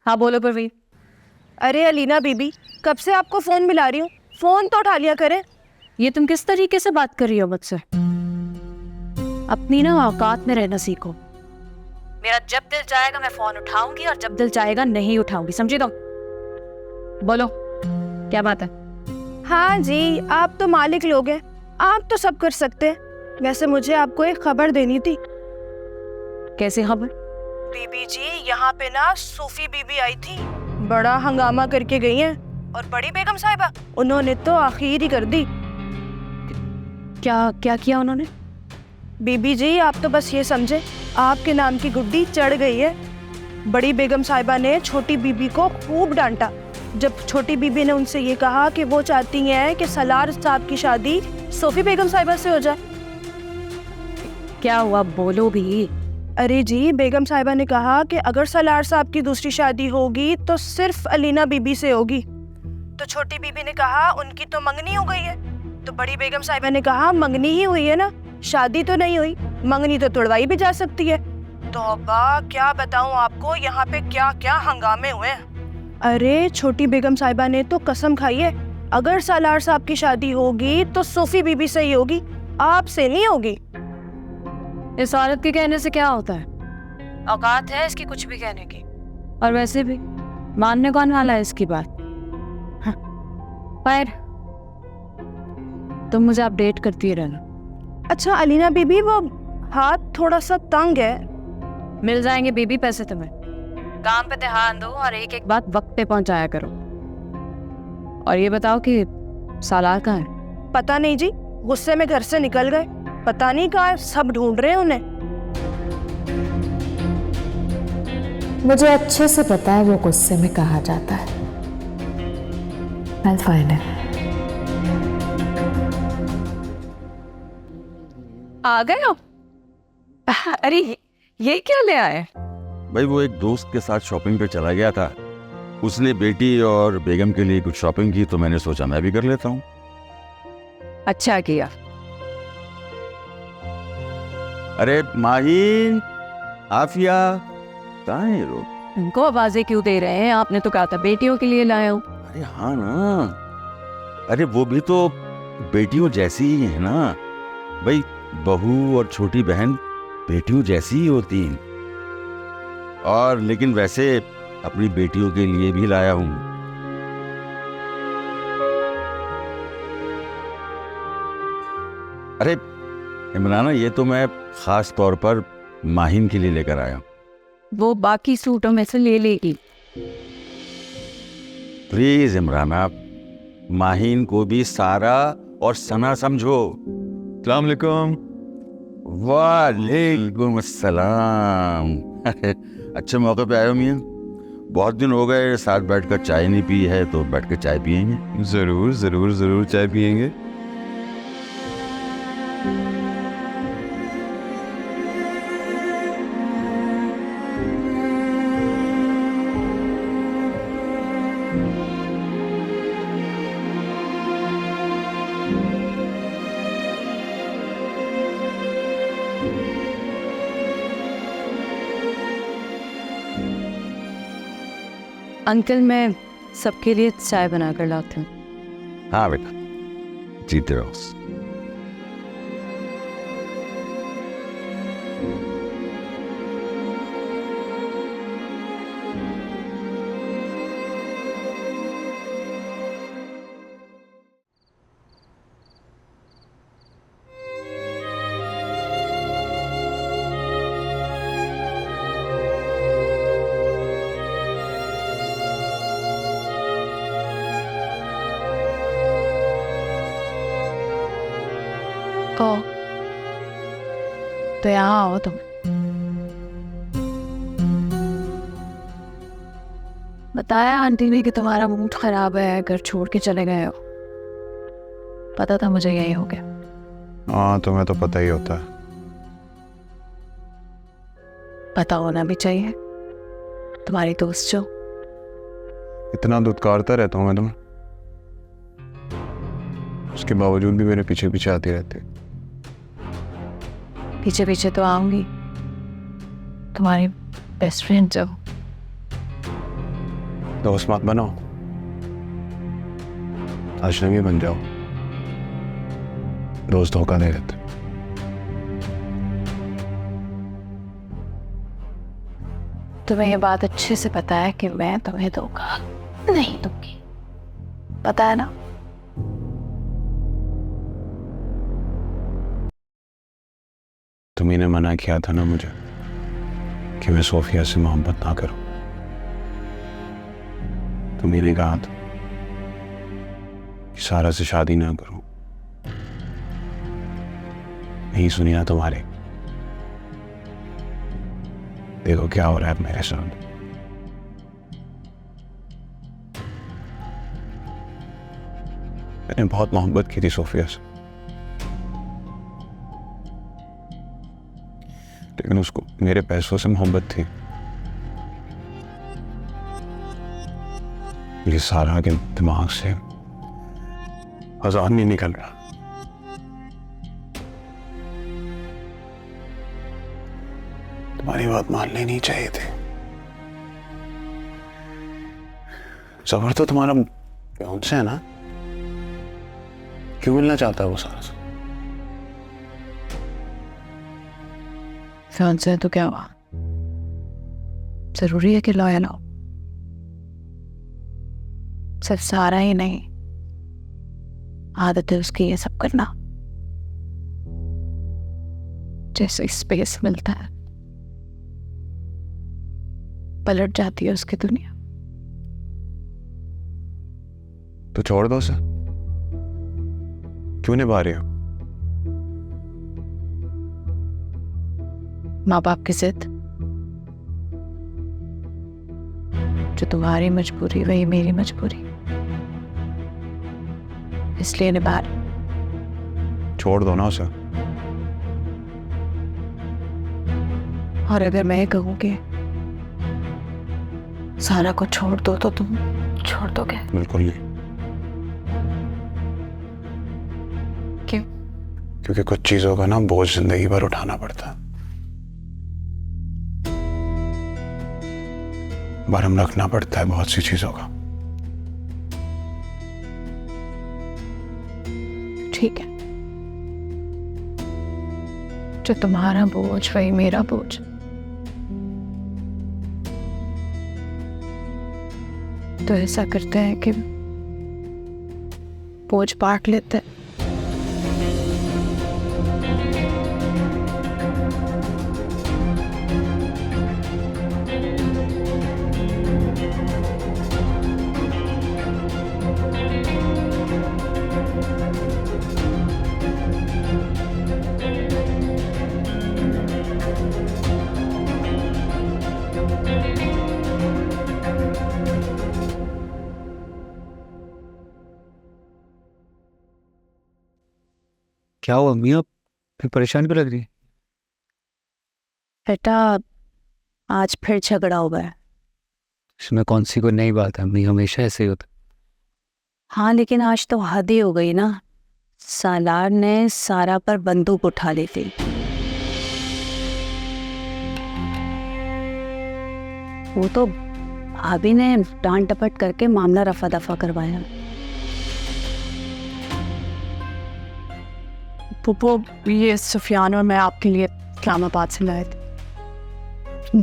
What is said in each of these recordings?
हाँ बोलो परवीन। अरे अलीना बीबी, कब से आपको फ़ोन मिला रही हूँ, फ़ोन तो उठा लिया करें। ये तुम किस तरीके से बात कर रही हो मुझसे? अपनी ना औकात में रहना सीखो। मेरा जब दिल चाहेगा मैं फोन उठाऊंगी और जब दिल चाहेगा नहीं उठाऊंगी, समझी तुम? बोलो क्या बात है? हाँ जी, आप तो मालिक लोग हैं, आप तो सब कर सकते हैं। वैसे मुझे आपको एक खबर देनी थी। कैसी खबर? बीबी जी, यहाँ पे ना सूफी बीबी आई थी, बड़ा हंगामा करके गई हैं। और बड़ी बेगम साहिबा, उन्होंने तो आखिर ही कर दी। क्या क्या किया उन्होंने? बीबी जी, आप तो बस ये समझे, आपके नाम की गुड्डी चढ़ गई है। बड़ी बेगम साहिबा ने छोटी बीबी को खूब डांटा। जब छोटी बीबी ने उनसे ये कहा कि वो चाहती हैं कि सलार साहब की शादी सूफी बेगम साहिबा से हो जाए। क्या हुआ, बोलो भी। अरे जी, बेगम साहिबा ने कहा कि अगर सलार साहब की दूसरी शादी होगी तो सिर्फ अलीना बीबी से होगी। तो छोटी बीबी ने कहा उनकी तो मंगनी हो गई है। तो बड़ी बेगम साहिबा ने कहा मंगनी ही हुई है ना, शादी तो नहीं हुई, मंगनी तो तोड़वाई भी जा सकती है। तो अब्बा क्या बताऊं आपको, यहाँ पे क्या क्या हंगामे हुए हैं। अरे छोटी बेगम साहिबा ने तो कसम खाई है, अगर सलार साहब की शादी होगी तो सूफी बीबी से ही होगी, आपसे नहीं होगी। इस औरत के कहने से क्या होता है? औकात है इसकी कुछ भी कहने की। और वैसे भी मानने कौन वाला है इसकी बात? हाँ। पर तुम मुझे अपडेट करती रहना। अच्छा अलीना बीबी, वो हाथ थोड़ा सा तंग है। मिल जाएंगे बीबी पैसे तुम्हें। काम पे ध्यान दो और एक एक बात वक्त पे पहुंचाया करो। और ये बताओ कि सालार कहाँ है? पता नहीं जी, गुस्से में घर से निकल गए, पता नहीं कहाँ है, सब ढूंढ रहे हैं उन्हें। मुझे अच्छे से पता है वो गुस्से में कहा जाता है। I'll find it. आ गए हो? अरे ये क्या ले आए? भाई वो एक दोस्त के साथ शॉपिंग पे चला गया था, उसने बेटी और बेगम के लिए कुछ शॉपिंग की, तो मैंने सोचा मैं भी कर लेता हूँ। अच्छा किया। अरे माहीन, आफिया, कहाँ है ये लोग? इनको आवाजें क्यों दे रहे हैं? आपने तो कहा था बेटियों के लिए लाया हूँ। अरे हाँ ना, अरे वो भी तो बेटियों जैसी ही है ना भाई, बहू और छोटी बहन बेटियों जैसी ही होती हैं। और लेकिन वैसे अपनी बेटियों के लिए भी लाया हूँ। अरे इमराना, ये तो मैं खास तौर पर माहिन के लिए लेकर आया हूँ। वो बाकी सूटों में से ले लेगी। प्लीज इमराना, माहिन को भी सारा और सना समझो। अस्सलाम वालेकुम। वालेकुम अस्सलाम। अच्छे मौके पे आए हो मियाँ, बहुत दिन हो गए साथ बैठकर चाय नहीं पी है, तो बैठ कर चाय पियेंगे। जरूर जरूर जरूर चाय पियेंगे। अंकल मैं सबके लिए चाय बना कर लाती हूँ। हाँ बेटा, जीते रहो। तो यहाँ आओ तुम। बताया आंटी ने कि तुम्हारा मूड खराब है, घर छोड़ के चले गए हो। पता था मुझे यही हो गया। हाँ, तुम्हें तो पता ही होता है। पता होना भी चाहिए। तुम्हारी दोस्त जो इतना दुत्कारता रहता हूँ मैं तुम्हें, उसके बावजूद भी मेरे पीछे पीछे आती रहती है। पीछे पीछे तो आऊंगी, तुम्हारी बेस्ट फ्रेंड जो। दोस्त मत बनो, अजनबी बन जाओ। दोस्त धोखा दे देते। तुम्हें ये बात अच्छे से पता है कि मैं तुम्हें धोखा नहीं दूंगी, पता है ना? तुम्ही ने मना किया था ना मुझे कि मैं सोफिया से मोहब्बत ना करूं। तुम्ही ने कहा था कि सारा से शादी ना करूं। नहीं सुनी ना तुम्हारे। देखो क्या हो रहा है मेरे साथ। मैंने बहुत मोहब्बत की थी सोफिया से, लेकिन उसको मेरे पैसों से मोहब्बत थी। ये सारा के दिमाग से अजान नहीं निकल रहा। तुम्हारी बात मान लेनी चाहिए थी। सबर तो तुम्हारा से है ना, क्यों मिलना चाहता है वो सारा से? फियांसे है तो क्या हुआ? जरूरी है कि लॉयल हो? सिर्फ सारा ही नहीं, आदत है उसकी ये सब करना। जैसे स्पेस मिलता है पलट जाती है उसकी दुनिया। तो छोड़ दो उसे। क्यों निभा रहे हो? माँ बाप की जिद, जो तुम्हारी मजबूरी वही मेरी मजबूरी, इसलिए निभा रही। छोड़ दो ना उसे। और अगर मैं कहूँ कि सारा को छोड़ दो तो तुम छोड़ दोगे? बिल्कुल नहीं। क्यों? क्योंकि कुछ चीजों का ना बोझ जिंदगी भर उठाना पड़ता है, भरम रखना पड़ता है बहुत सी चीजों का। ठीक है, जो तुम्हारा बोझ वही मेरा बोझ। तो ऐसा करते हैं कि बोझ बांट लेते हैं। क्या हुआ मियाँ, फिर परेशान क्यों लग रही है? बेटा आज फिर झगड़ा हुआ है। इसमें कौन सी कोई नई बात है, मियाँ हमेशा ऐसे ही होता। हाँ लेकिन आज तो हद ही हो गई ना। सालार ने सारा पर बंदूक उठा ली थी। वो तो भाभी ने डांट डपट करके मामला रफा दफा करवाया। पुप्पो, ये सुफियान और मैं आपके लिए इस्लामाबाद से लाए थे।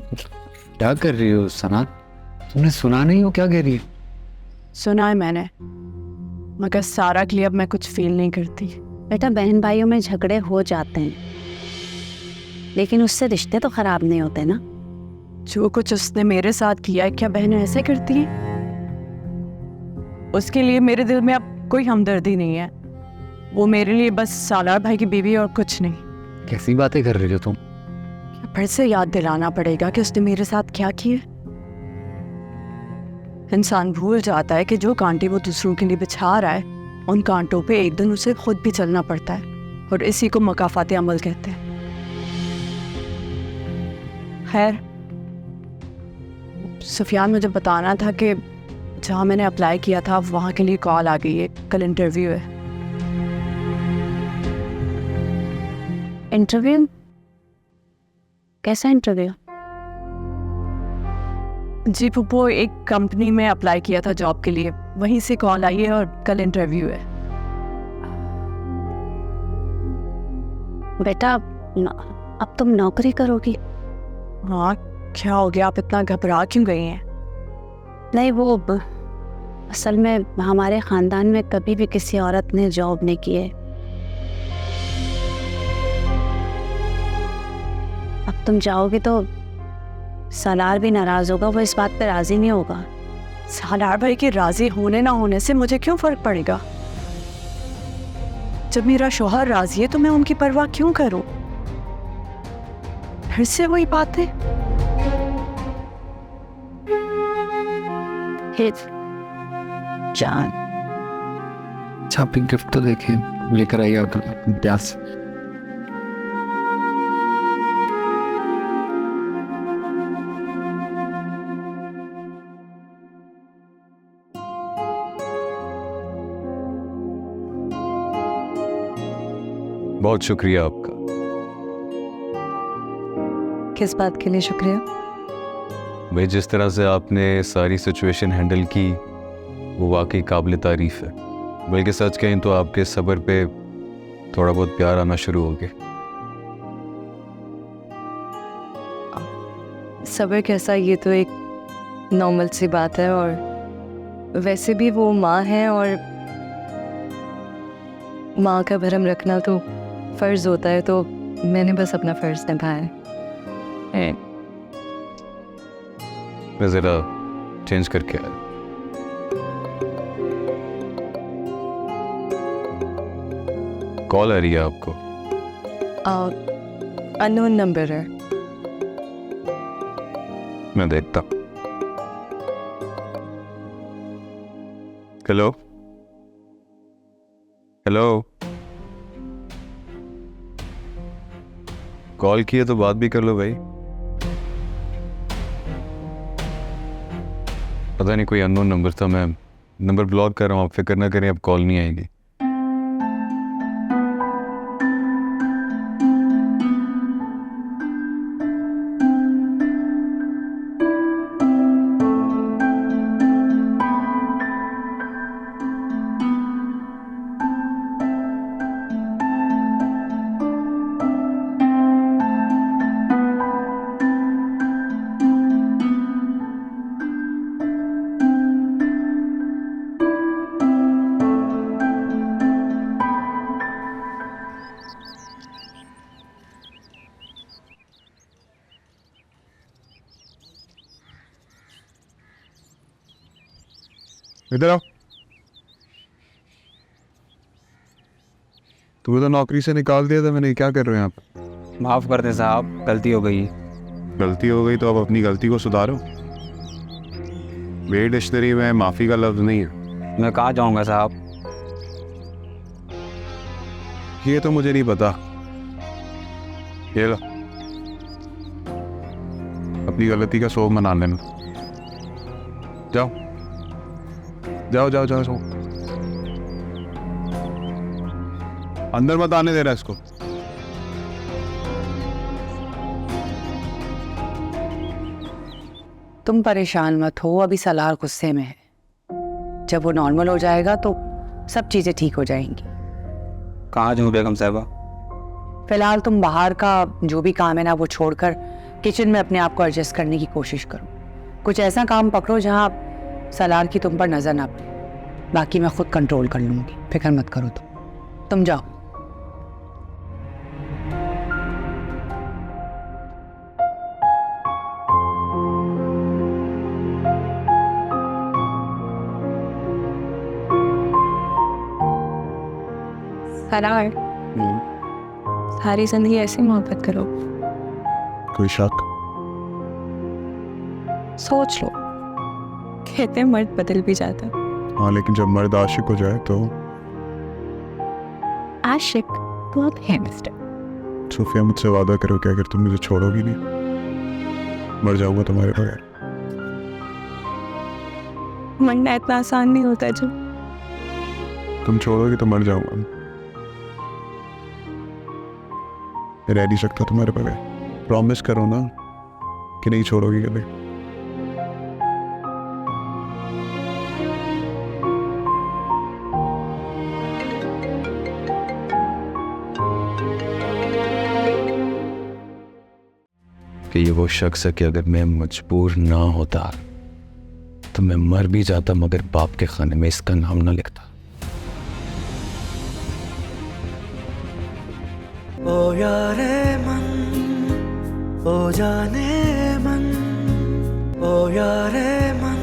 क्या कर रही हो सना? तुमने सुना नहीं हो क्या कह रही है? सुना है मैंने, मगर सारा के लिए अब मैं कुछ फील नहीं करती। बेटा बहन भाइयों में झगड़े हो जाते हैं, लेकिन उससे रिश्ते तो खराब नहीं होते ना। जो कुछ उसने मेरे साथ किया है, क्या बहनें ऐसे करती हैं? उसके लिए मेरे दिल में अब कोई हमदर्दी नहीं है। वो मेरे लिए बस सालार भाई की बीवी और कुछ नहीं। कैसी बातें कर रही हो तुम? फिर से याद दिलाना पड़ेगा कि उसने मेरे साथ क्या किया। इंसान भूल जाता है कि जो कांटे वो दूसरों के लिए बिछा रहा है, उन कांटों पे एक दिन उसे खुद भी चलना पड़ता है, और इसी को मकाफाते अमल कहते हैं। खैर, सुफियान मुझे बताना था कि जहाँ मैंने अप्लाई किया था वहाँ के लिए कॉल आ गई है, कल इंटरव्यू है। इंटरव्यू? कैसा इंटरव्यू? जी पुप्पो, एक कंपनी में अप्लाई किया था जॉब के लिए, वहीं से कॉल आई है और कल इंटरव्यू है। बेटा अब तुम नौकरी करोगी? हाँ, क्या हो गया, आप इतना घबरा क्यों गई हैं? नहीं, वो असल में हमारे खानदान में कभी भी किसी औरत ने जॉब नहीं की है। अब तुम जाओगी तो सालार भी नाराज होगा, वो इस बात पे राजी नहीं होगा। सालार भाई के राजी होने ना होने से मुझे क्यों फर्क पड़ेगा? जब मेरा शौहर राजी है तो मैं उनकी परवाह क्यों करूं? फिर से वही बात है। जान, छापी गिफ्ट तो देखें, लेकर आइए आप प्यास। बहुत शुक्रिया आपका। किस बात के लिए शुक्रिया? भाई, जिस तरह से आपने सारी सिचुएशन हैंडल की वो वाकई काबिल तारीफ है। बल्कि सच कहें तो आपके सब्र पे थोड़ा बहुत प्यार आना शुरू हो गया। सब्र कैसा, ये तो एक नॉर्मल सी बात है। और वैसे भी वो माँ है और माँ का भरम रखना तो फ़र्ज़ होता है, तो मैंने बस अपना फ़र्ज़ निभाया है। मैं ज़रा चेंज करके आया। कॉल आ रही है आपको? अननोन नंबर है। मैं देखता। हेलो हेलो, कॉल किए तो बात भी कर लो भाई। पता नहीं कोई अननोन नंबर था, मैं नंबर ब्लॉक कर रहा हूँ। आप फिक्र ना करें, अब कॉल नहीं आएगी। इधर आओ। तुम्हें तो नौकरी से निकाल दिया था मैंने, क्या कर रहे हैं आप? माफ़ कर दें साहब, गलती हो गई। गलती हो गई तो अब अपनी गलती को सुधारो। मेरी डिक्शनरी में माफ़ी का लफ्ज़ नहीं है। मैं कहाँ जाऊँगा साहब? ये तो मुझे नहीं पता। ये लो, अपनी गलती का शोक मना लेना। जाओ जाओ जाओ जाओ जाओ, अंदर मत आने दे रहा इसको। तुम परेशान मत हो, अभी सलार गुस्से में है। जब वो नॉर्मल हो जाएगा तो सब चीज़ें ठीक हो जाएंगी। कहाँ जाऊँ बेगम साहिबा? फिलहाल तुम बाहर का जो भी काम है ना वो छोड़कर किचन में अपने आप को एडजस्ट करने की कोशिश करो। कुछ ऐसा काम पकड़ो जहाँ सलार की तुम पर नजर ना पड़े। बाकी मैं खुद कंट्रोल कर लूँगी, फिक्र मत करो। तुम जाओ। सलार, सारी जिंदगी ऐसी मोहब्बत करो। कोई शक? सोच लो, कहते हैं मर्द बदल भी जाता है। हाँ, लेकिन जब मर्द आशिक हो जाए तो? आशिक तो आप हैं मिस्टर। सूफिया, मुझसे वादा करो कि अगर तुम मुझे छोड़ोगी नहीं, मर जाऊंगा तुम्हारे बगैर। मरना इतना आसान नहीं होता। जब तुम छोड़ोगी तो मर जाऊंगा। रह नहीं सकता तुम्हारे बगैर। प्रॉमिस करो ना कि नहीं छोड़ोगी कभी। ये वो शख्स है कि अगर मैं मजबूर ना होता तो मैं मर भी जाता, मगर बाप के खाने में इसका नाम ना लिखता। ओ यारे मन, ओ जाने मन, ओ यारे मन,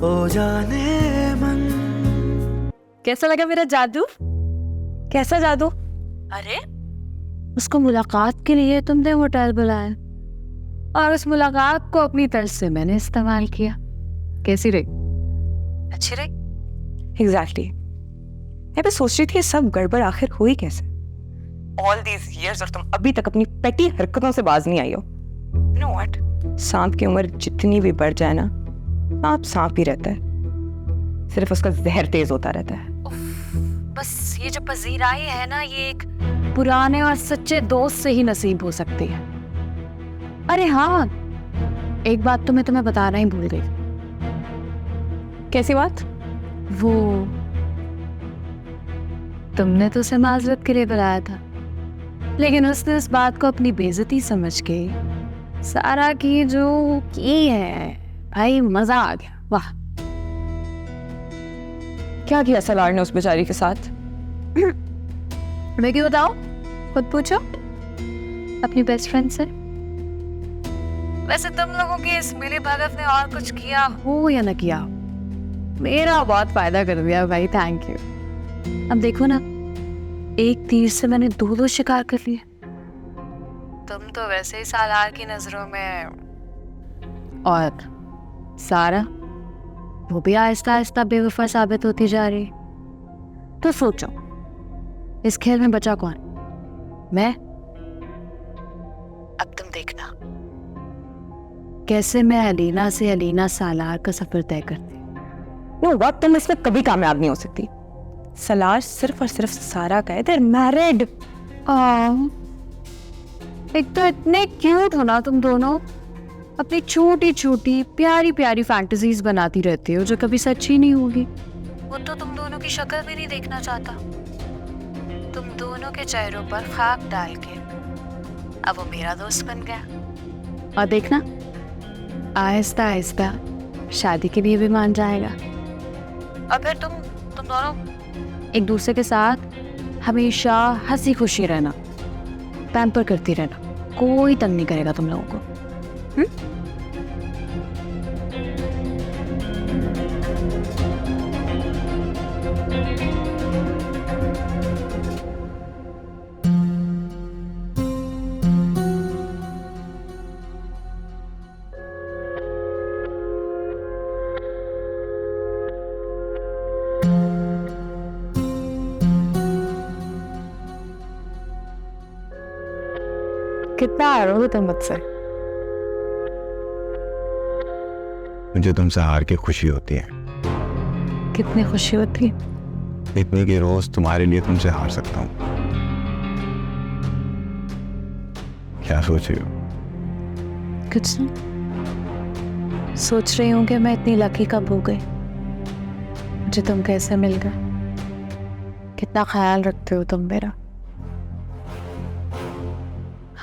ओ जाने मन। कैसा लगा मेरा जादू? कैसा जादू? अरे उसको मुलाकात के लिए तुमने होटल बुलाया और उस मुलाकात को अपनी तरफ से मैंने इस्तेमाल किया। कैसी रही? अच्छी रही? एग्जैक्टली। मैं बस सोच रही थी ये सब गड़बड़ आखिर हुई कैसे। ऑल दीज इयर्स और तुम अभी तक अपनी पेटी हरकतों से बाज नहीं आई हो। यू नो व्हाट, सांप की उम्र जितनी भी बढ़ जाए ना, सांप सांप ही रहता है, सिर्फ उसका जहर तेज होता रहता है। बस ये जो पजीराई है ना, ये एक पुराने और सच्चे दोस्त से ही नसीब हो सकती है। अरे हाँ, एक बात तो मैं तुम्हें बताना ही भूल गई। कैसी बात? वो तुमने तो उसे माजरत के लिए बुलाया था, लेकिन उसने उस बात को अपनी बेइज्जती समझ के सारा की जो की है, भाई मजा आ गया। वाह, क्या किया सलार ने उस बेचारी के साथ? मैं क्यों बताऊं? खुद पूछो अपनी बेस्ट फ्रेंड से। वैसे तुम लोगों की इस मिली भगत ने और कुछ किया हो या ना किया हो, मेरा बहुत फायदा कर दिया भाई, थैंक यू। अब देखो ना, एक तीर से मैंने दो शिकार कर लिए। तुम तो वैसे ही सालार की नजरों में, और सारा वो भी आहिस्ता आहिस्ता बेवफा साबित होती जा रही। तो सोचो, इस खेल में बचा कौन? मैं? अब तुम देखना कैसे मैं अलीना से अलीना सालार का सफर तय करती। नो व्हाट, तुम इसमें कभी कामयाब नहीं हो सकती। सलार सिर्फ और सिर्फ सारा का है, they're married। एक तो इतने क्यूट हो ना तुम दोनों, अपनी छोटी छोटी प्यारी प्यारी फैंटेसीज बनाती रहती हो जो कभी सच ही नहीं होगी। वो तो तुम दोनों की शक्ल भी नहीं देखना चाहता। तुम दोनों के चेहरों पर खाक डाल के अब वो मेरा दोस्त बन गया, और देखना आहिस्ता आहिस्ता शादी के लिए भी मान जाएगा। और फिर तुम दोनों एक दूसरे के साथ हमेशा हंसी खुशी रहना, पैम्पर करती रहना, कोई तंग नहीं करेगा तुम लोगों को। कितना आ रहे हो तुम मुझसे? मुझे तुमसे हार के खुशी होती है। कितनी खुशी होती है? इतनी कि रोज तुम्हारे लिए तुमसे हार सकता हूँ। क्या सोच रही हो? कुछ नहीं, सोच रही हूँ कि मैं इतनी लकी कब हो गई, मुझे तुम कैसे मिल गए। कितना ख्याल रखते हो तुम मेरा,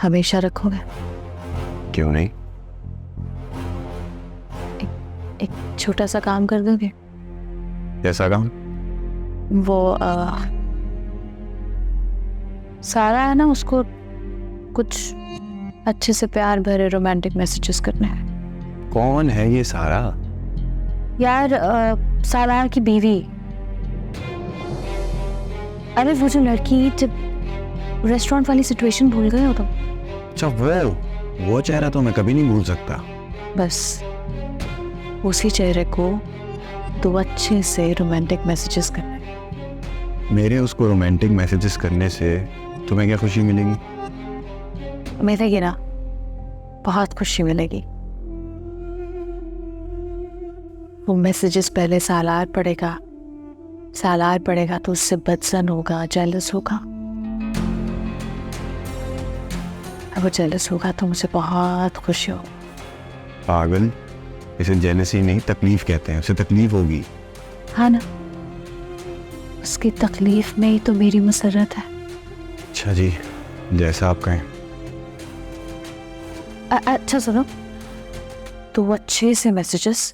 हमेशा रखोगे? क्यों नहीं? एक छोटा सा काम कर दोगे? जैसा काम? वो सारा है ना, उसको कुछ अच्छे से प्यार भरे रोमांटिक मैसेजेस करने हैं। कौन है ये सारा? यार सारा की बीवी। अरे वो जो लड़की, जब रेस्टोरेंट वाली सिचुएशन भूल गए हो तुम? अच्छा वो चेहरा तो मैं कभी नहीं भूल सकता। बस उसी चेहरे को दो अच्छे से रोमांटिक मैसेजेस करने। मेरे उसको रोमांटिक मैसेजेस करने से तुम्हें क्या खुशी मिलेगी? मिलेगी ना, बहुत खुशी मिलेगी। वो मैसेजेस पहले सालार पढ़ेगा तो उससे बदसन होगा, जेलस होगा। अब वो जेलस होगा तो मुझे बहुत खुशी होगी। पागल, इसे जेलसी नहीं तकलीफ कहते हैं, उसे तकलीफ होगी। हाँ ना, उसकी तकलीफ में ही तो मेरी मसरत है। अच्छा जी, जैसा आप कहें। अच्छा सुनो, तो अच्छे से मैसेजेस,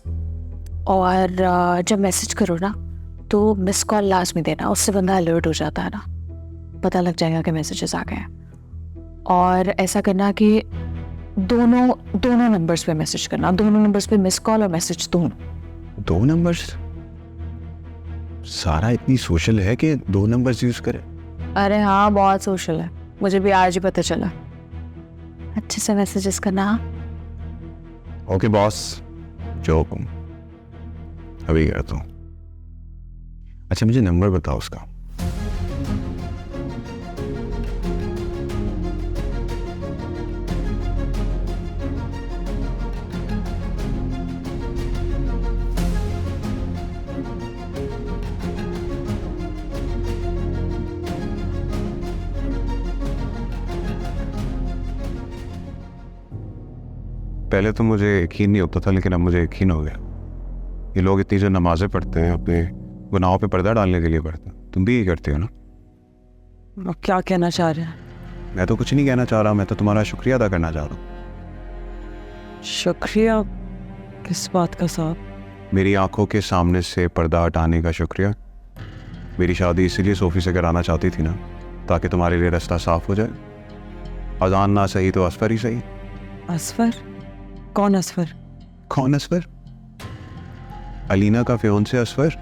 और जब मैसेज करो ना तो मिस कॉल लास्ट में देना, उससे बंदा अलर्ट हो जाता है ना, पता लग जाएगा कि मैसेजेस आ गए हैं। और ऐसा करना कि दोनों नंबर्स पे मैसेज करना, दोनों नंबर्स पे मिस कॉल और मैसेज दोनों। 2 नंबर्स? सारा इतनी सोशल है कि 2 नंबर्स यूज करे? अरे हाँ, बहुत सोशल है, मुझे भी आज ही पता चला। अच्छे से मैसेजेस करना। ओके बॉस, जो हुकुम, अभी करता हूँ। अच्छा मुझे नंबर बताओ उसका। पहले तो मुझे यकीन नहीं होता था, लेकिन अब मुझे यकीन हो गया। ये लोग इतनी जो नमाजें पढ़ते हैं अपने गुनाहों पे पर्दा डालने के लिए पढ़ते हैं। तुम भी ये करते हो ना? अब क्या कहना चाह रहे हैं? मैं तो कुछ नहीं कहना चाह रहा, मैं तो तुम्हारा शुक्रिया अदा करना चाह रहा हूँ। शुक्रिया किस बात का साहब? मेरी आंखों के सामने से पर्दा हटाने का शुक्रिया। मेरी शादी इसीलिए सोफी से कराना चाहती थी ना, ताकि तुम्हारे लिए रास्ता साफ हो जाए। अजान ना सही तो असफर ही सही। असफर? कौन असफर? कौन असफर? अलीना का फियोंसे असफर।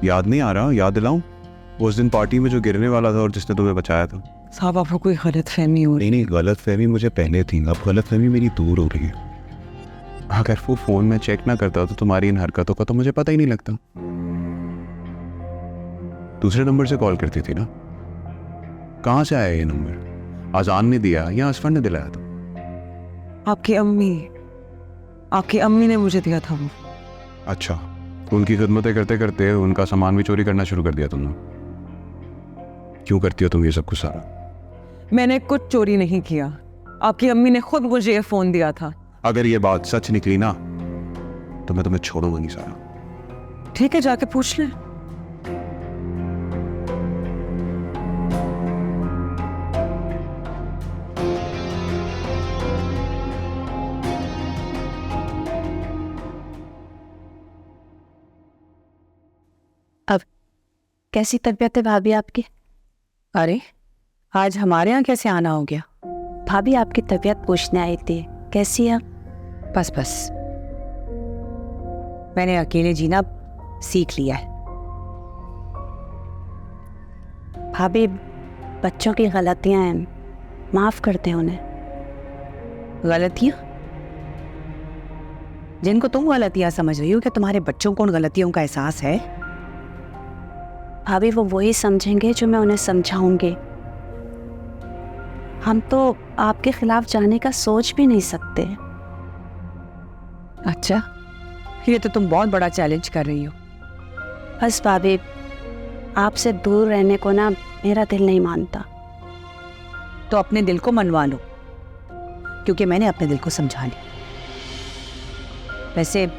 याद नहीं आ रहा? याद दिलाऊं? उस दिन पार्टी में जो गिरने वाला था और जिसने तुम्हें बचाया था। साहब आपको कोई गलत फहमी हो रही? नहीं, गलत फहमी मुझे पहले थी, अब गलत फहमी मेरी दूर हो रही है। अगर वो फोन में चेक ना करता तो तुम्हारी इन हरकतों का तो मुझे पता ही नहीं लगता। दूसरे नंबर से कॉल करती थी ना? कहाँ से आया ये नंबर? आजान ने दिया या असफर ने दिलाया था? आपकी अम्मी ने मुझे दिया था वो। अच्छा, उनकी खिदमतें करते करते उनका सामान भी चोरी करना शुरू कर दिया तुमने? क्यों करती हो तुम ये सब कुछ सारा? मैंने कुछ चोरी नहीं किया, आपकी अम्मी ने खुद मुझे ये फोन दिया था। अगर ये बात सच निकली ना तो मैं तुम्हें छोड़ूंगा नहीं सारा। ठीक है, जाके पूछ लें। अब कैसी तबीयत है भाभी आपकी? अरे आज हमारे यहाँ कैसे आना हो गया? भाभी आपकी तबीयत पूछने आई थी, कैसी है? बस मैंने अकेले जीना सीख लिया है। भाभी बच्चों की गलतियां हैं, माफ करते हैं उन्हें। गलतियां? जिनको तुम गलतियां समझ रही हो, क्या तुम्हारे बच्चों को उन गलतियों का एहसास है? भाभी वो वही समझेंगे जो मैं उन्हें समझाऊंगी। हम तो आपके खिलाफ जाने का सोच भी नहीं सकते। अच्छा, ये तो तुम बहुत बड़ा चैलेंज कर रही हो। बस भाभी, आपसे दूर रहने को ना मेरा दिल नहीं मानता। तो अपने दिल को मनवा लो, क्योंकि मैंने अपने दिल को समझा लिया। वैसे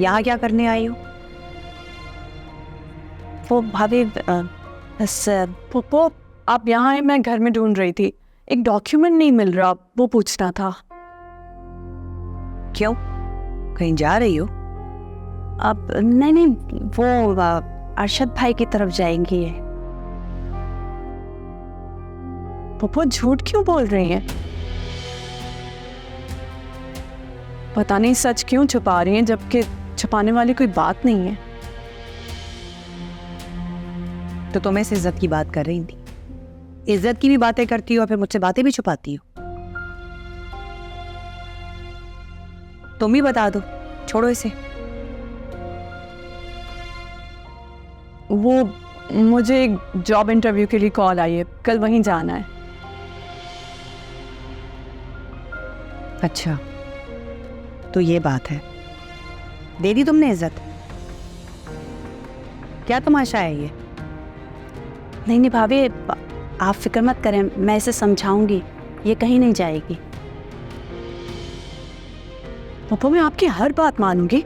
यहाँ क्या करने आई हो? वो भाभी पोपो, आप यहाँ हैं, मैं घर में ढूंढ रही थी, एक डॉक्यूमेंट नहीं मिल रहा, वो पूछना था। क्यों, कहीं जा रही हो? अब नहीं, वो अरशद भाई की तरफ जाएंगी। पोपो झूठ क्यों बोल रही हैं? पता नहीं सच क्यों छुपा रही हैं, जबकि छुपाने वाली कोई बात नहीं है। तो तुम इस इज्जत की बात कर रही थी। इज्जत की भी बातें करती हो और फिर मुझसे बातें भी छुपाती हो। तुम ही बता दो, छोड़ो इसे। वो मुझे एक जॉब इंटरव्यू के लिए कॉल आई है, कल वहीं जाना है। अच्छा, तो ये बात है, दे दी तुमने इज्जत? क्या तमाशा है ये? नहीं भाभी, आप फिक्र मत करें, मैं इसे समझाऊंगी, ये कहीं नहीं जाएगी। पापा, मैं आपकी हर बात मानूंगी,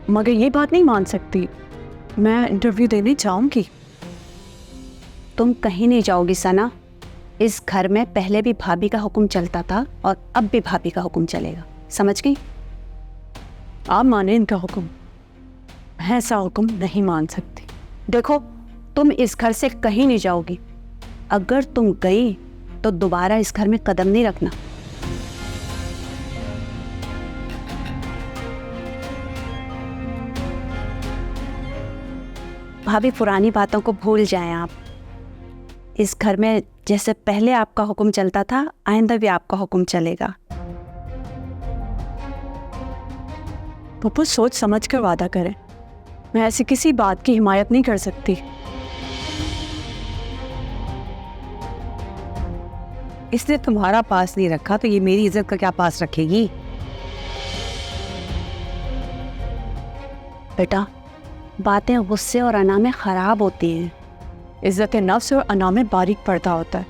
मगर ये बात नहीं मान सकती। मैं इंटरव्यू देने जाऊंगी। तुम कहीं नहीं जाओगी सना, इस घर में पहले भी भाभी का हुक्म चलता था और अब भी भाभी का हुक्म चलेगा, समझ गई? आप माने इनका हुक्म, मैं ऐसा हुक्म नहीं मान सकती। देखो, तुम इस घर से कहीं नहीं जाओगी। अगर तुम गई तो दोबारा इस घर में कदम नहीं रखना। भाभी, पुरानी बातों को भूल जाएं आप। इस घर में जैसे पहले आपका हुक्म चलता था, आइंदा भी आपका हुक्म चलेगा। पप्पू, सोच समझ कर वादा करें। मैं ऐसी किसी बात की हिमायत नहीं कर सकती। इसने तुम्हारा पास नहीं रखा तो ये मेरी इज्जत का क्या पास रखेगी? बेटा, बातें गुस्से और अना में ख़राब होती हैं। इज्जत नफ्स और अना में बारीक पर्दा होता है।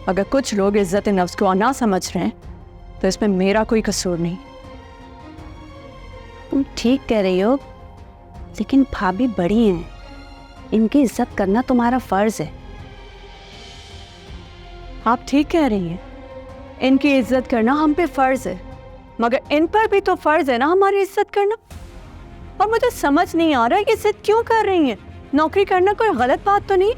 अगर कुछ लोग इज्जत नफ्स को अना समझ रहे हैं तो इसमें मेरा कोई कसूर नहीं। तुम ठीक कह रही हो, लेकिन भाभी बड़ी हैं, इनकी इज्जत करना तुम्हारा फ़र्ज़ है। आप ठीक कह रही हैं, इनकी इज्जत करना हम पे फ़र्ज़ है, मगर इन पर भी तो फ़र्ज़ है ना हमारी इज्जत करना। और मुझे समझ नहीं आ रहा है कि इज्जत क्यों कर रही हैं। नौकरी करना कोई गलत बात तो नहीं।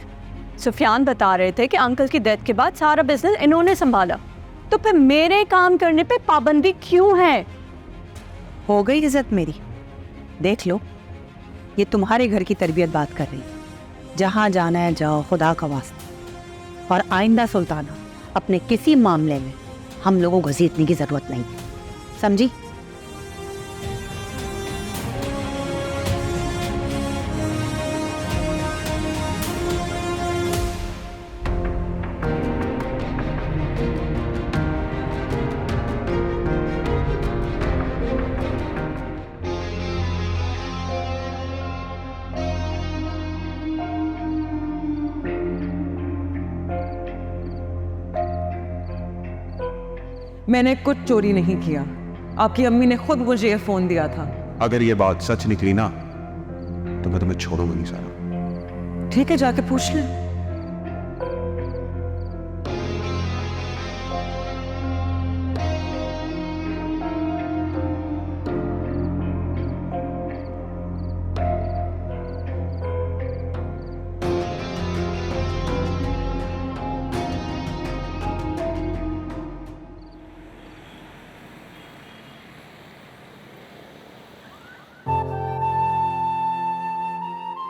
सुफियान बता रहे थे कि अंकल की डेथ के बाद सारा बिजनेस इन्होंने संभाला, तो फिर मेरे काम करने पे पाबंदी क्यों है? हो गई इज्जत मेरी। देख लो, ये तुम्हारे घर की तरबियत बात कर रही है। जहाँ जाना है जाओ, खुदा का वास्ता। और आइंदा सुल्ताना, अपने किसी मामले में हम लोगों को घसीटने की ज़रूरत नहीं, समझी? मैंने कुछ चोरी नहीं किया। आपकी अम्मी ने खुद मुझे ये फोन दिया था। अगर ये बात सच निकली ना तो मैं तुम्हें छोड़ूंगा नहीं सारा। ठीक है, जाके पूछ ले।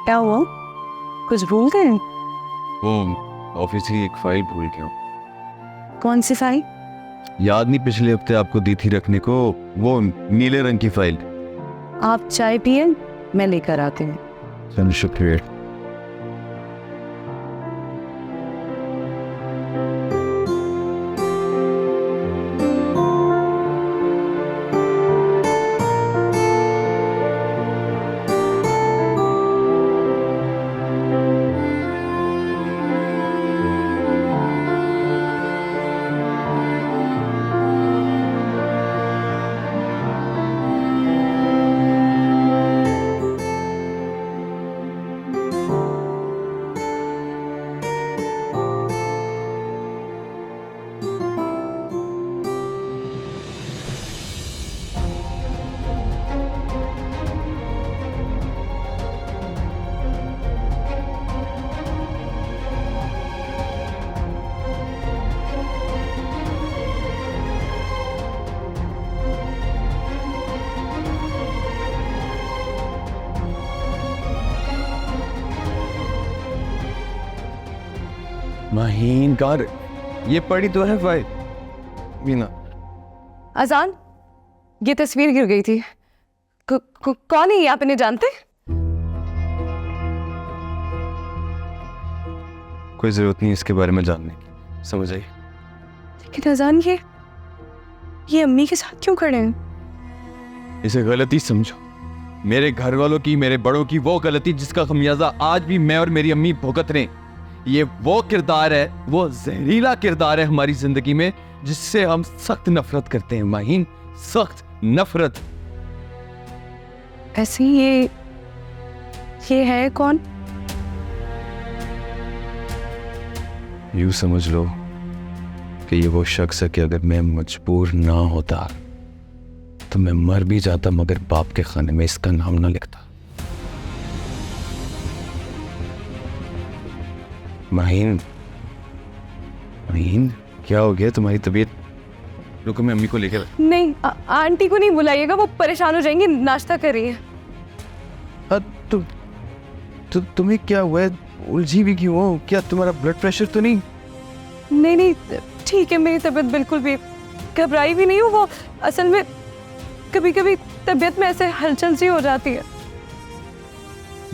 क्या हुआ? कुछ भूल गए? वो ऑफिस की एक फाइल भूल गया हूँ। कौन सी फाइल? याद नहीं, पिछले हफ्ते आपको दी थी रखने को, वो नीले रंग की फाइल। आप चाय पिए, मैं लेकर आती हूँ। चलो, शुक्रिया। महीन कार, ये पड़ी तो है फाइल। मीना, अजान, ये तस्वीर गिर गई थी। कौन है ये, आप इन्हें जानते? कोई जरूरत नहीं इसके बारे में जानने की, समझ आई? लेकिन अजान, ये अम्मी के साथ क्यों खड़े हैं? इसे गलती समझो। मेरे घर वालों की, मेरे बड़ों की वो गलती जिसका खमियाजा आज भी मैं और मेरी अम्मी भुगत रहे हैं। ये वो किरदार है, वो जहरीला किरदार है हमारी जिंदगी में जिससे हम सख्त नफरत करते हैं माहीन, सख्त नफरत। ऐसे ये है कौन? यूं समझ लो कि ये वो शख्स है कि अगर मैं मजबूर ना होता तो मैं मर भी जाता, मगर बाप के खाने में इसका नाम ना लिखता। माहीन, माहीन, क्या हो गया तुम्हारी तबीयत? रुको मैं अम्मी को लेकर। नहीं, आंटी को नहीं बुलाइएगा, वो परेशान हो जाएंगी। नाश्ता करिए। तुम्हें क्या हुआ है? उलझी भी क्यों हो? क्या तुम्हारा ब्लड प्रेशर तो नहीं? नहीं, ठीक है, मेरी तबीयत बिल्कुल भी घबराई भी नहीं हूँ। वो असल में कभी कभी तबीयत में ऐसे हलचल सी हो जाती है।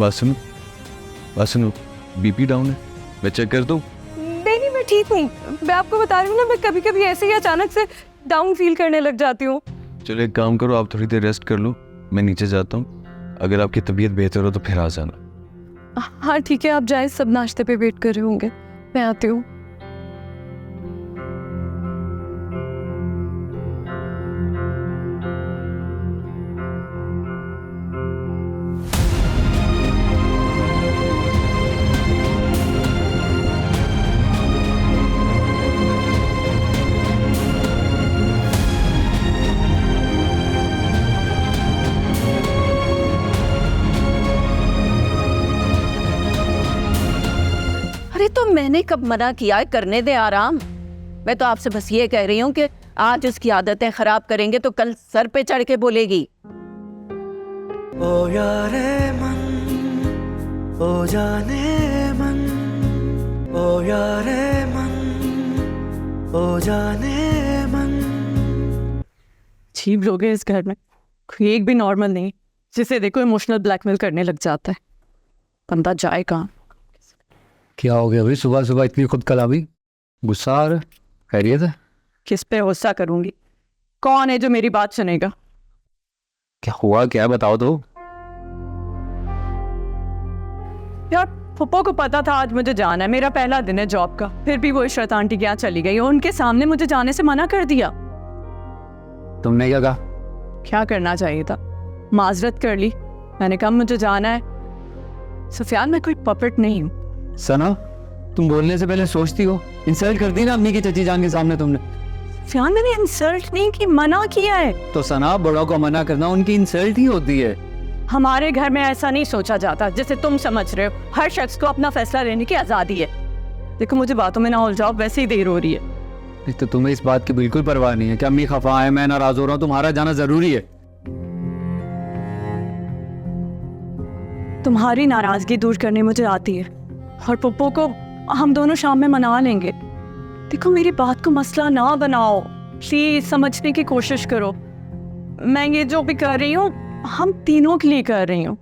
बात सुनो, बीपी डाउन है, मैं चेक कर दूं? नहीं, मैं ठीक हूँ। मैं आपको बता रही हूँ ना, मैं कभी कभी ऐसे ही अचानक से डाउन फील करने लग जाती हूँ। चलो एक काम करो, आप थोड़ी देर रेस्ट कर लो, मैं नीचे जाता हूँ। अगर आपकी तबीयत बेहतर हो तो फिर आ जाना। हाँ ठीक है, आप जाए, सब नाश्ते पे वेट कर रहे होंगे, मैं आती हूँ। अरे तो मैंने कब मना किया है? करने दे आराम। मैं तो आपसे बस ये कह रही हूँ कि आज उसकी आदतें खराब करेंगे तो कल सर पे चढ़ के बोलेगी। ओ यारे मन, ओ जाने मन, ओ यारे मन, ओ जाने मन। अजीब लोग हैं इस घर में, कोई एक भी नॉर्मल नहीं। जिसे देखो इमोशनल ब्लैकमेल करने लग जाता है। बंदा जाए कहाँ? क्या हो गया अभी सुबह सुबह इतनी खुद कलामी? गुस्सा आ रहा है? खैरियत है? किस पे गुस्सा करूंगी? कौन है जो मेरी बात सुनेगा? क्या हुआ, क्या बताओ तो। यार फुप्पो को पता था आज मुझे जाना है, मेरा पहला दिन है जॉब का, फिर भी वो इशरत आंटी के यहाँ चली गई और उनके सामने मुझे जाने से मना कर दिया। तुमने क्या कहा? क्या करना चाहिए था? माजरत कर ली। मैंने कहा मुझे जाना है। सुफियान, मैं कोई पपेट नहीं हूँ। सना, तुम बोलने से पहले सोचती हो। इंसल्ट कर दी ना अम्मी की चची जान के सामने तुमने। सुफियान, मैंने इंसल्ट नहीं की, मना किया है। तो सना, बड़ों को मना करना उनकी इंसल्ट ही होती है। हमारे घर में ऐसा नहीं सोचा जाता जैसे तुम समझ रहे हो। हर शख्स को अपना फैसला लेने की आज़ादी है। देखो मुझे बातों में ना उलझाओ, वैसे ही देर हो रही है। तो तुम्हें इस बात की बिल्कुल परवाह नहीं है कि अम्मी खफा है, मैं नाराज हो रहा हूँ, तुम्हारा जाना जरूरी है। तुम्हारी नाराजगी दूर करने मुझे आती है और पुप्पो को हम दोनों शाम में मना लेंगे। देखो मेरी बात को मसला ना बनाओ, प्लीज समझने की कोशिश करो। मैं ये जो भी कर रही हूँ हम तीनों के लिए कर रही हूँ।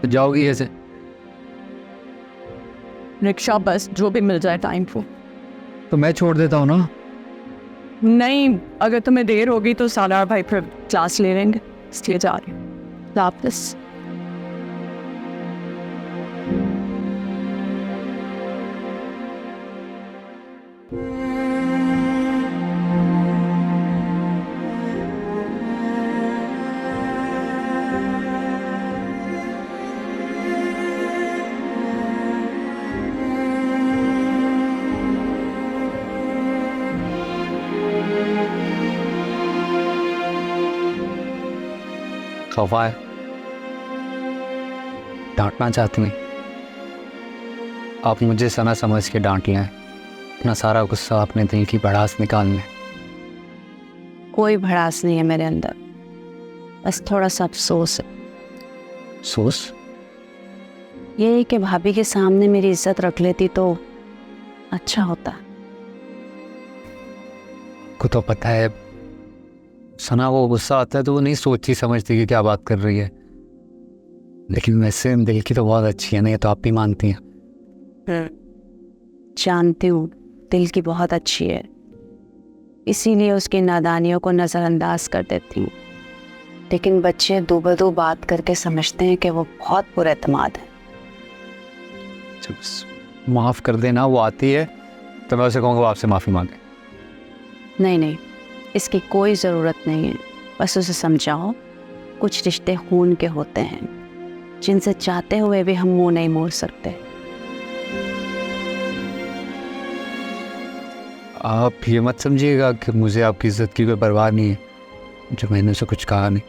तो जाओगी ऐसे? रिक्शा, बस जो भी मिल जाए टाइम को। तो मैं छोड़ देता हूँ ना। नहीं, अगर तुम्हें देर होगी तो सालार भाई फिर क्लास ले लेंगे, इसलिए जा रही हूँ। वापस खफा है, डांटना चाहती नहीं। आप मुझे सना समझ के डांट लें, अपना सारा गुस्सा अपने दिल की भड़ास निकाल लें। कोई भड़ास नहीं है मेरे अंदर, बस थोड़ा सा अफसोस है। सोच ये है कि भाभी के सामने मेरी इज्जत रख लेती तो अच्छा होता। को तो पता है सना, वो गुस्सा आता है तो वो नहीं सोचती समझती कि क्या बात कर रही है, लेकिन वैसे दिल की तो बहुत अच्छी है ना, ये तो आप भी मानती हैं। जानती हूँ दिल की बहुत अच्छी है, इसीलिए उसकी नादानियों को नज़रअंदाज कर देती हूँ। लेकिन बच्चे दो बदो बात करके समझते हैं कि वो बहुत पुरएतमाद है। माफ़ कर देना, वो आती है तो मैं उसे कहूँगा वो आपसे माफ़ी मांगे। नहीं, इसकी कोई ज़रूरत नहीं है, बस उसे समझाओ कुछ रिश्ते खून के होते हैं जिनसे चाहते हुए भी हम मुंह नहीं मोड़ सकते। आप ये मत समझिएगा कि मुझे आपकी इज्जत की कोई परवाह नहीं है, जो मैंने उसे कुछ कहा नहीं।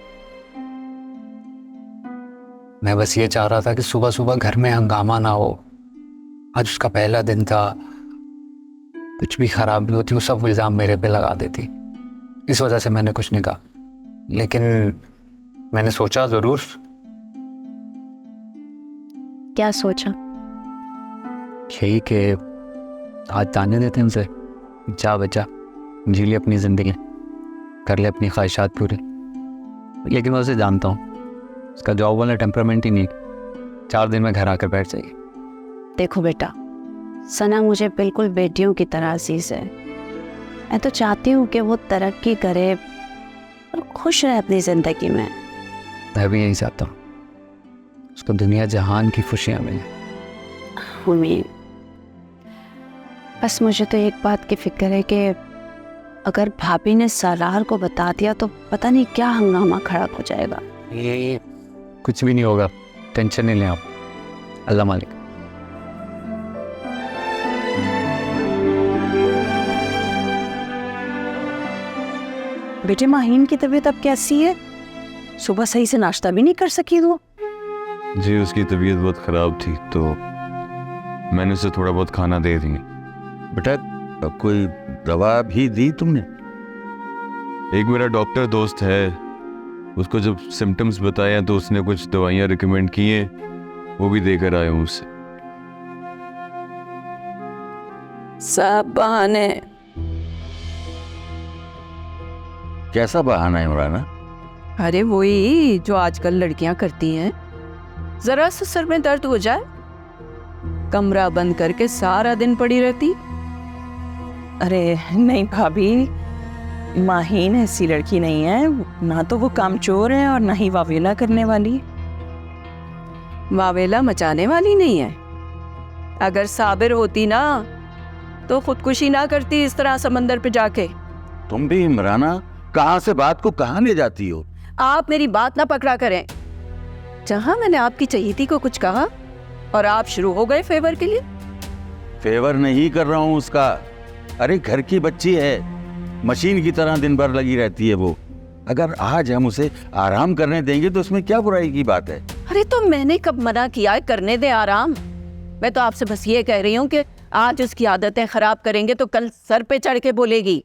मैं बस ये चाह रहा था कि सुबह सुबह घर में हंगामा ना हो। आज उसका पहला दिन था, कुछ भी खराबी होती वो सब इल्ज़ाम मेरे पे लगा देती। इस वजह से मैंने कुछ नहीं कहा, लेकिन मैंने सोचा ज़रूर। क्या सोचा? यही कि आज जाने देते हैं उसे, जा बचा, जी ले अपनी ज़िंदगी, कर ले अपनी ख्वाहिशात पूरी। लेकिन मैं उसे जानता हूँ, उसका जॉब वाला टेम्परामेंट ही नहीं, 4 दिन में घर आकर बैठ जाएगी। देखो बेटा, सना मुझे बिल्कुल बेटियों की तरह अजीज है। मैं तो चाहती हूँ कि वो तरक्की करे और खुश रहे अपनी ज़िंदगी में। मैं भी यही चाहता हूँ, उसको दुनिया जहान की खुशियाँ मिले। उम्मीद, बस मुझे तो एक बात की फिक्र है कि अगर भाभी ने सालार को बता दिया तो पता नहीं क्या हंगामा खड़ा हो जाएगा। ये कुछ भी नहीं होगा, टेंशन नहीं लें आप, अल्लाह मालिक। बेटे माहीन की तबीयत अब कैसी है? सुबह सही से नाश्ता भी नहीं कर सकी वो। जी उसकी तबीयत बहुत ख़राब थी तो मैंने उसे थोड़ा बहुत खाना दे दिया। बेटा कोई दवा भी दी तुमने? एक मेरा डॉक्टर दोस्त है, उसको जब सिम्टम्स बताए तो उसने कुछ दवाइयाँ रिकमेंड की हैं, वो भी देकर आया हूँ उससे। सब बहाने। कैसा बहाना है इमराना? अरे वही जो आजकल लड़कियां करती हैं, जरा सा सर में दर्द हो जाए, कमरा बंद करके सारा दिन पड़ी रहती। अरे नहीं भाभी, माहीन ऐसी लड़की नहीं है, ना तो वो कामचोर है और ना ही वावेला करने वाली। वावेला मचाने वाली नहीं है। अगर साबिर होती ना तो खुदकुशी ना करती इस तरह समंदर पे जाके। तुम भी इमराना कहाँ से बात को कहाँ ले जाती हो? आप मेरी बात ना पकड़ा करें। जहां मैंने आपकी चहीती को कुछ कहा और आप शुरू हो गए फेवर के लिए। फेवर नहीं कर रहा हूँ उसका। अरे घर की बच्ची है, मशीन की तरह दिन भर लगी रहती है वो। अगर आज हम उसे आराम करने देंगे तो उसमें क्या बुराई की बात है? अरे तो मैंने कब मना किया है करने दे आराम। मैं तो आपसे बस ये कह रही हूँ कि आज उसकी आदतें खराब करेंगे तो कल सर पे चढ़ के बोलेगी।